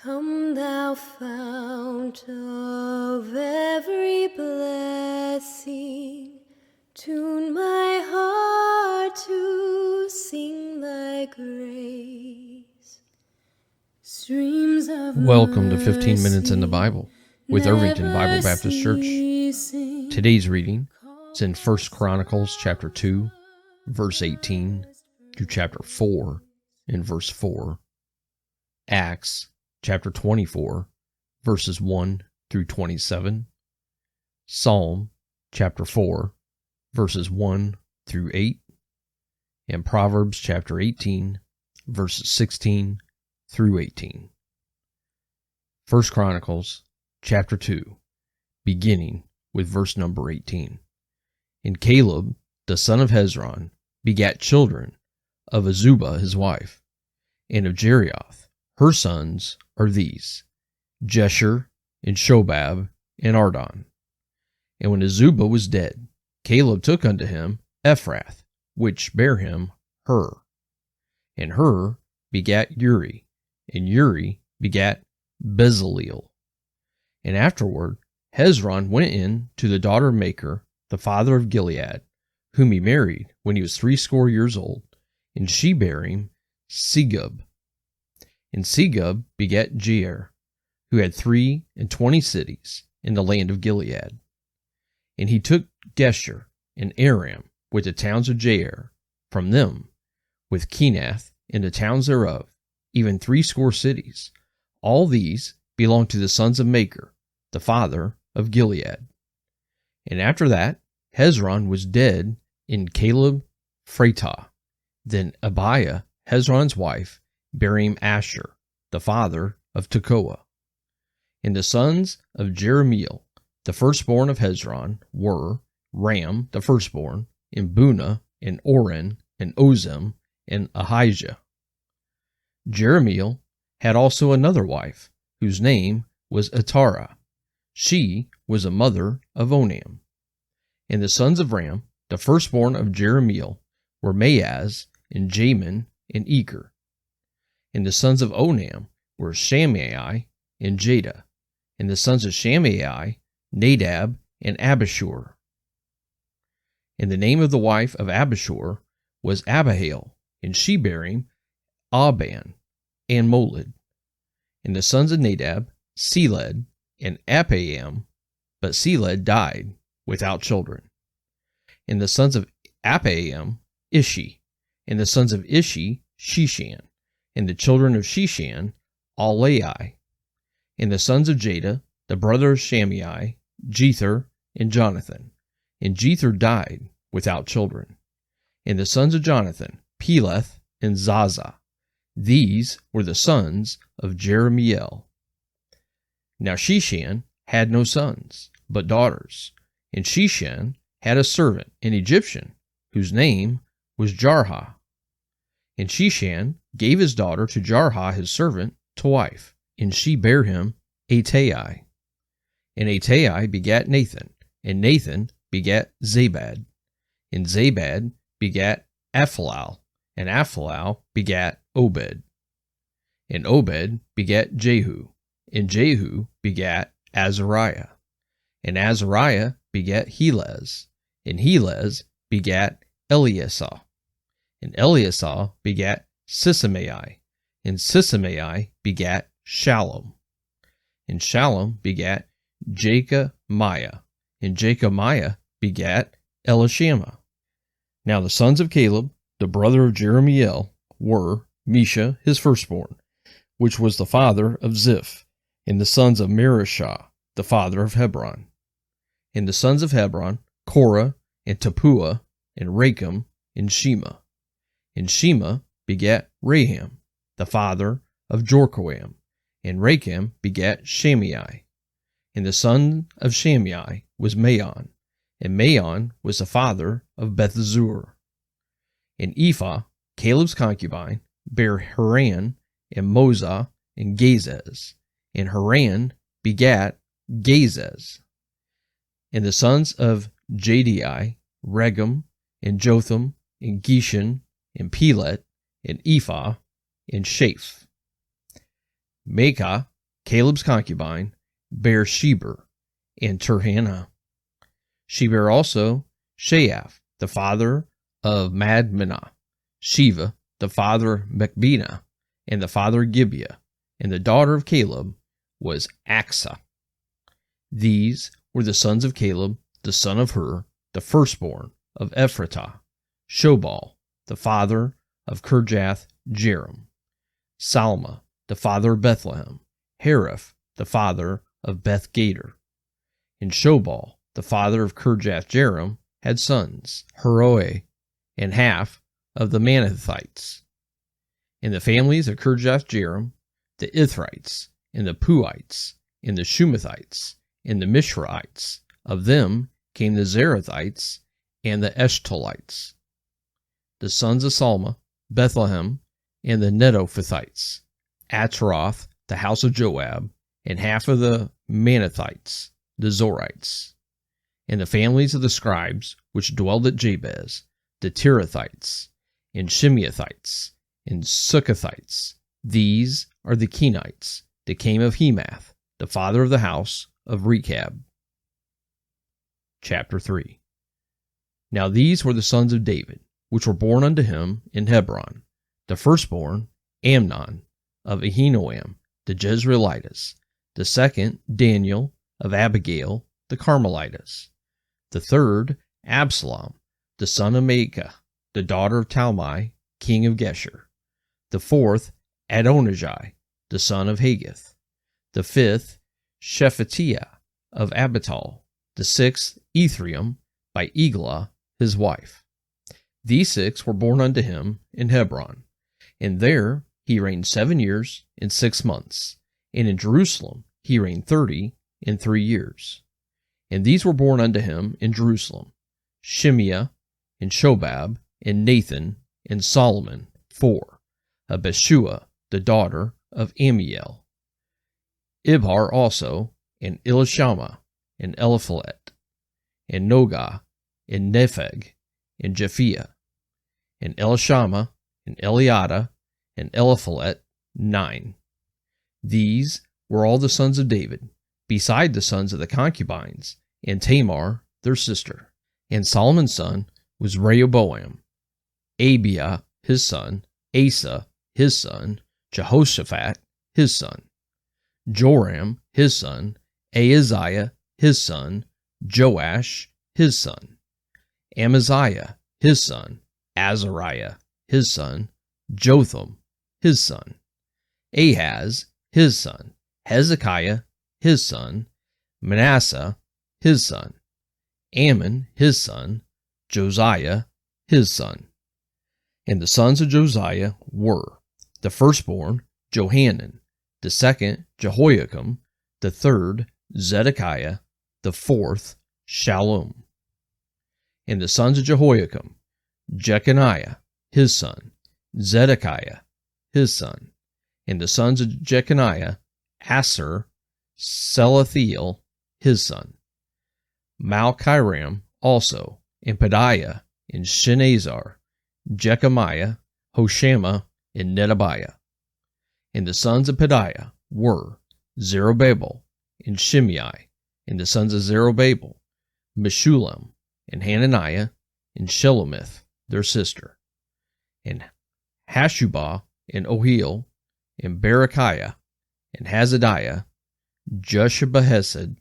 Come thou fount of every blessing, tune my heart to sing thy grace. Streams of Welcome to 15 Minutes in the Bible with Irvington Bible Baptist Church. Today's reading is in 1 Chronicles chapter 2, verse 18 through chapter 4 and verse 4, Acts chapter 24, verses 1 through 27, Psalm chapter 4, verses 1 through 8, and Proverbs chapter 18, verses 16 through 18. 1 Chronicles chapter 2, beginning with verse number 18. And Caleb, the son of Hezron, begat children of Azubah his wife, and of Jerioth. Her sons are these, Jesher, and Shobab, and Ardon. And when Azubah was dead, Caleb took unto him Ephrath, which bare him Hur. And Hur begat Uri, and Uri begat Bezaleel. And afterward Hezron went in to the daughter of Machir, the father of Gilead, whom he married when he was 80 years old, and she bare him Segub. And Segub begat Jair, who had 23 cities in the land of Gilead. And he took Gesher and Aram with the towns of Jair from them, with Kenath and the towns thereof, even 80 cities. All these belonged to the sons of Machir, the father of Gilead. And after that, Hezron was dead in Caleb Phratah. Then Abiah, Hezron's wife, bare him Asher, the father of Tekoa. And the sons of Jerahmeel, the firstborn of Hezron, were Ram, the firstborn, and Bunah, and Oren, and Ozem, and Ahijah. Jerahmeel had also another wife, whose name was Atara. She was a mother of Onam. And the sons of Ram, the firstborn of Jerahmeel, were Maaz, and Jamin, and Eker. And the sons of Onam were Shammai and Jada. And the sons of Shammai, Nadab and Abishur. And the name of the wife of Abishur was Abihail, and she bare him Aban and Molid. And the sons of Nadab, Seled and Appaim, but Seled died without children. And the sons of Appaim, Ishi. And the sons of Ishi, Sheshan. And the children of Sheshan, Alai. And the sons of Jada, the brother of Shammai, Jether and Jonathan. And Jether died without children. And the sons of Jonathan, Peleth and Zaza. These were the sons of Jerahmeel. Now Sheshan had no sons, but daughters. And Sheshan had a servant, an Egyptian, whose name was Jarha. And Sheshan gave his daughter to Jarha his servant to wife, and she bare him Attai. And Attai begat Nathan, and Nathan begat Zabad. And Zabad begat Aphalal, and Aphalal begat Obed. And Obed begat Jehu, and Jehu begat Azariah. And Azariah begat Helez, and Helez begat Eliasah. And Eliasah begat Sisamai, and Sisamai begat Shallum. And Shallum begat Jechamiah, and Jechamiah begat Elishama. Now the sons of Caleb, the brother of Jerahmeel, were Mesha his firstborn, which was the father of Ziph, and the sons of Marishah, the father of Hebron. And the sons of Hebron, Korah, and Tappuah, and Racham, and Shema. And Shema begat Raham, the father of Jorkoam, and Racham begat Shammai. And the son of Shammai was Maon, and Maon was the father of Bethzur. And Ephah, Caleb's concubine, bare Haran, and Mozah, and Gazez. And Haran begat Gazez. And the sons of Jadai, Regem, and Jotham, and Geshan, and Pelet, and Ephah, and Shaph. Maacah Caleb's concubine bare Sheber and Turhana. She bare also Sheaph, the father of Madmenah, Shiva, the father of Mechbenah, and the father of Gibeah, and the daughter of Caleb was Achsah. These were the sons of Caleb, the son of Hur, the firstborn of Ephratah, Shobal, the father of Kirjath Jearim, Salma, the father of Bethlehem, Hariph, the father of Beth Gader. And Shobal, the father of Kirjath Jearim, had sons, Heroe, and half of the Manathites. In the families of Kirjath Jearim, the Ithrites, and the Puites, and the Shumathites, and the Mishraites. Of them came the Zerathites and the Eshtolites. The sons of Salma, Bethlehem, and the Netophathites, Atroth, the house of Joab, and half of the Manathites, the Zorites. And the families of the scribes which dwelled at Jabez, the Tirathites, and Shimeathites, and Succothites. These are the Kenites, that came of Hemath, the father of the house of Rechab. Chapter 3. Now these were the sons of David, which were born unto him in Hebron. The firstborn, Amnon, of Ahinoam, the Jezreelites. The second, Daniel, of Abigail, the Carmelites. The third, Absalom, the son of Maacah, the daughter of Talmai, king of Geshur. The fourth, Adonijah, the son of Haggith. The fifth, Shephatiah of Abital. The sixth, Ephraim, by Eglah, his wife. These six were born unto him in Hebron, and there he reigned 7 years and 6 months, and in Jerusalem he reigned 30 years. And these were born unto him in Jerusalem, Shimea, and Shobab, and Nathan, and Solomon, 4, of Beshua, the daughter of Amiel. Ibhar also, and Elishama, and Eliphalet, and Nogah, and Nepheg, and Japhia, and Elishama, and Eliada, and Eliphalet, 9. These were all the sons of David, beside the sons of the concubines, and Tamar, their sister. And Solomon's son was Rehoboam, Abiah, his son, Asa, his son, Jehoshaphat, his son, Joram, his son, Ahaziah, his son, Joash, his son, Amaziah, his son, Azariah, his son, Jotham, his son, Ahaz, his son, Hezekiah, his son, Manasseh, his son, Ammon, his son, Josiah, his son. And the sons of Josiah were, the firstborn, Johanan, the second, Jehoiakim, the third, Zedekiah, the fourth, Shallum. And the sons of Jehoiakim, Jeconiah, his son, Zedekiah, his son. And the sons of Jeconiah, Asser, Selathiel, his son. Malchiram also, and Pedaiah, and Shenazar, Jechemiah, Hoshama, and Nedabiah. And the sons of Pedaiah were Zerubbabel, and Shimei. And the sons of Zerubbabel, Meshullam, and Hananiah, and Shelomith, their sister. And Hashubah, and Ohil, and Berechiah, and Hazadiah, Jushabahesed,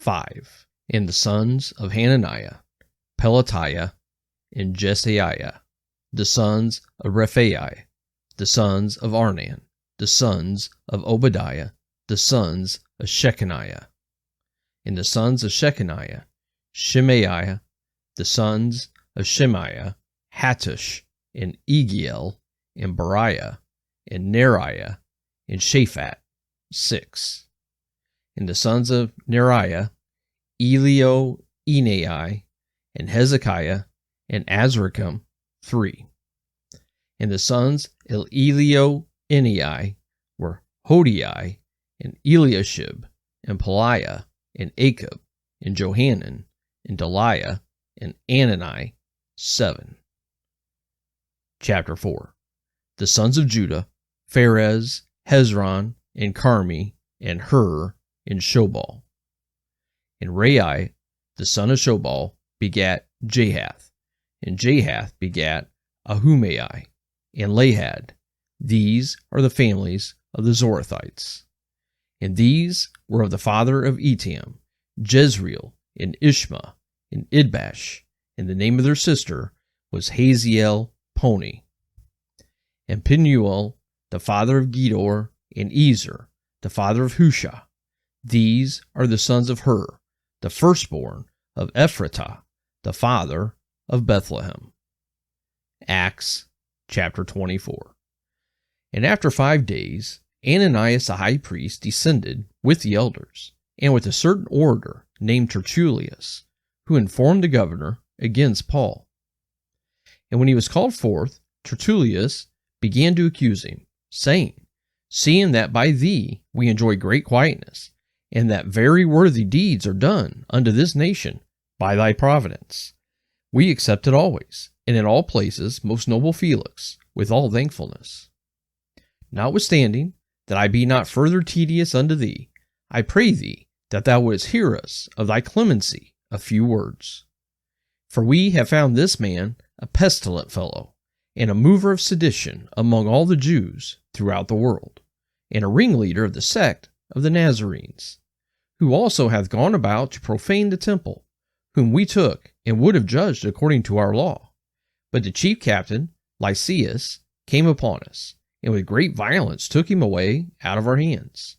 5. And the sons of Hananiah, Pelatiah, and Jesaiah, the sons of Rephai, the sons of Arnan, the sons of Obadiah, the sons of Shechaniah. And the sons of Shechaniah, Shemaiah, the sons of Shemaiah, Hattush, and Egiel, and Bariah, and Neriah, and Shaphat, 6. And the sons of Neriah, Elioenai, and Hezekiah, and Azrikam, 3. And the sons of Elioenai were Hodiai, and Eliashib, and Peliah, and Achab, and Johanan, and Deliah, and Anani, 7. Chapter 4. The sons of Judah, Pharez, Hezron, and Carmi, and Hur in Shobal. And Rai, the son of Shobal, begat Jahath, and Jahath begat Ahumai, and Lahad. These are the families of the Zorathites. And these were of the father of Etam, Jezreel, and Ishma, and Idbash, and the name of their sister was Haziel Poni. And Penuel, the father of Gedor, and Ezer, the father of Husha. These are the sons of Hur, the firstborn of Ephratah, the father of Bethlehem. Acts chapter 24. And after 5 days, Ananias the high priest descended with the elders, and with a certain orator named Tertullius, who informed the governor against Paul. And when he was called forth, Tertullius began to accuse him, saying, Seeing that by thee we enjoy great quietness, and that very worthy deeds are done unto this nation by thy providence, we accept it always, and in all places, most noble Felix, with all thankfulness. Notwithstanding that I be not further tedious unto thee, I pray thee that thou wouldst hear us of thy clemency a few words. For we have found this man a pestilent fellow, and a mover of sedition among all the Jews throughout the world, and a ringleader of the sect of the Nazarenes, who also hath gone about to profane the temple, whom we took and would have judged according to our law. But the chief captain, Lysias, came upon us, and with great violence took him away out of our hands,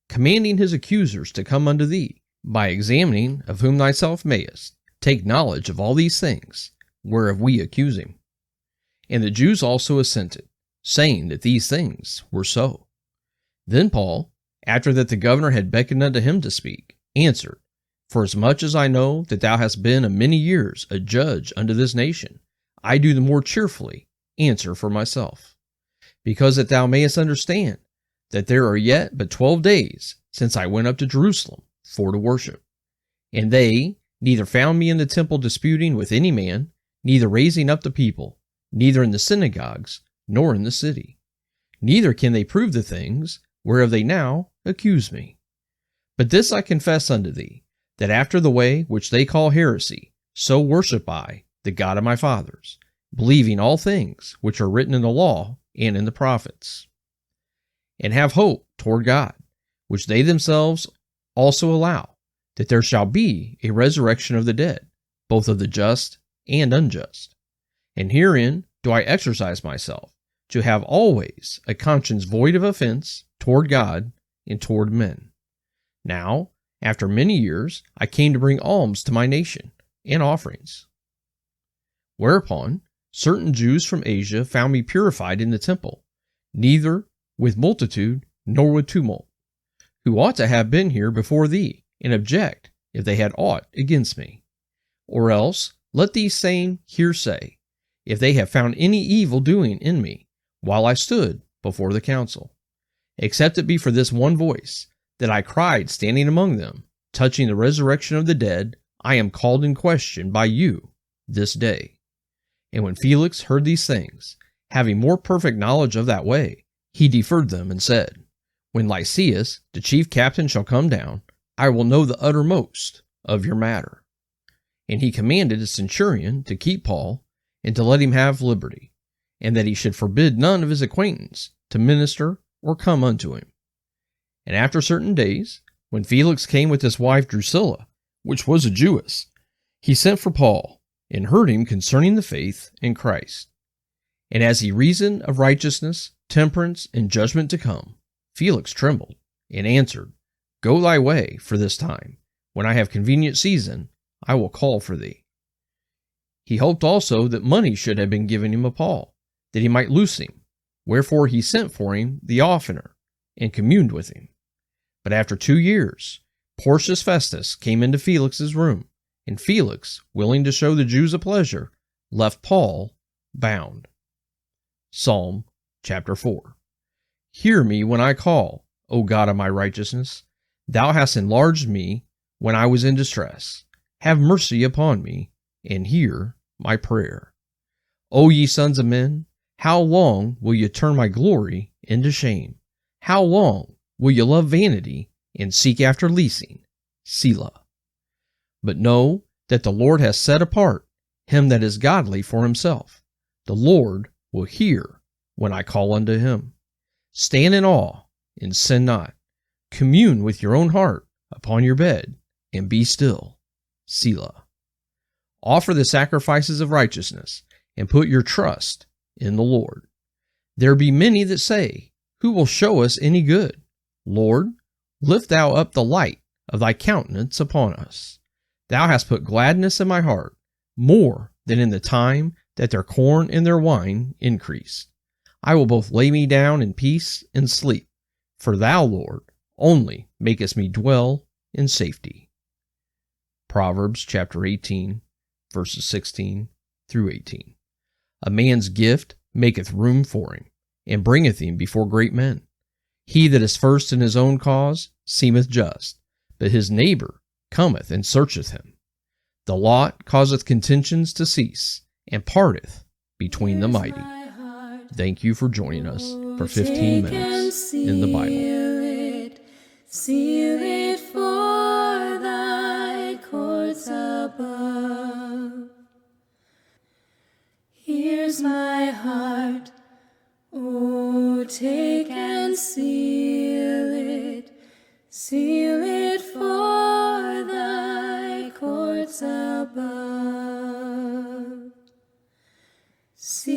commanding his accusers to come unto thee, by examining of whom thyself mayest take knowledge of all these things, whereof we accuse him. And the Jews also assented, saying that these things were so. Then Paul, after that the governor had beckoned unto him to speak, answered, Forasmuch as I know that thou hast been a many years a judge unto this nation, I do the more cheerfully answer for myself, because that thou mayest understand that there are yet but 12 days since I went up to Jerusalem for to worship. And they neither found me in the temple disputing with any man, neither raising up the people, neither in the synagogues, nor in the city. Neither can they prove the things whereof they now accuse me. But this I confess unto thee, that after the way which they call heresy, so worship I the God of my fathers, believing all things which are written in the law and in the prophets, and have hope toward God, which they themselves also allow, that there shall be a resurrection of the dead, both of the just and unjust. And herein do I exercise myself, to have always a conscience void of offense toward God and toward men. Now, after many years, I came to bring alms to my nation, and offerings. Whereupon certain Jews from Asia found me purified in the temple, neither with multitude nor with tumult, who ought to have been here before thee, and object if they had aught against me. Or else let these same here say, if they have found any evil doing in me, while I stood before the council, except it be for this one voice, that I cried standing among them, touching the resurrection of the dead, I am called in question by you this day. And when Felix heard these things, having more perfect knowledge of that way, he deferred them and said, When Lysias, the chief captain, shall come down, I will know the uttermost of your matter. And he commanded a centurion to keep Paul, and to let him have liberty, and that he should forbid none of his acquaintance to minister or come unto him. And after certain days, when Felix came with his wife Drusilla, which was a Jewess, he sent for Paul, and heard him concerning the faith in Christ. And as he reasoned of righteousness, temperance, and judgment to come, Felix trembled, and answered, Go thy way for this time. When I have convenient season, I will call for thee. He hoped also that money should have been given him of Paul, that he might loose him. Wherefore he sent for him the oftener, and communed with him. But after 2 years, Porcius Festus came into Felix's room, and Felix, willing to show the Jews a pleasure, left Paul bound. Psalm chapter 4. Hear me when I call, O God of my righteousness. Thou hast enlarged me when I was in distress. Have mercy upon me, and hear my prayer. O ye sons of men, how long will ye turn my glory into shame? How long will you love vanity and seek after leasing? Selah. But know that the Lord has set apart him that is godly for himself. The Lord will hear when I call unto him. Stand in awe and sin not. Commune with your own heart upon your bed, and be still. Selah. Offer the sacrifices of righteousness, and put your trust in the Lord. There be many that say, Who will show us any good? Lord, lift thou up the light of thy countenance upon us. Thou hast put gladness in my heart, more than in the time that their corn and their wine increased. I will both lay me down in peace and sleep, for thou, Lord, only makest me dwell in safety. Proverbs chapter 18, verses 16 through 18. A man's gift maketh room for him, and bringeth him before great men. He that is first in his own cause seemeth just, but his neighbor cometh and searcheth him. The lot causeth contentions to cease, and parteth between the mighty. Thank you for joining us for 15 minutes in the Bible. Seal it for thy courts above. Here's my heart, oh, take and seal it for thy courts above. Seal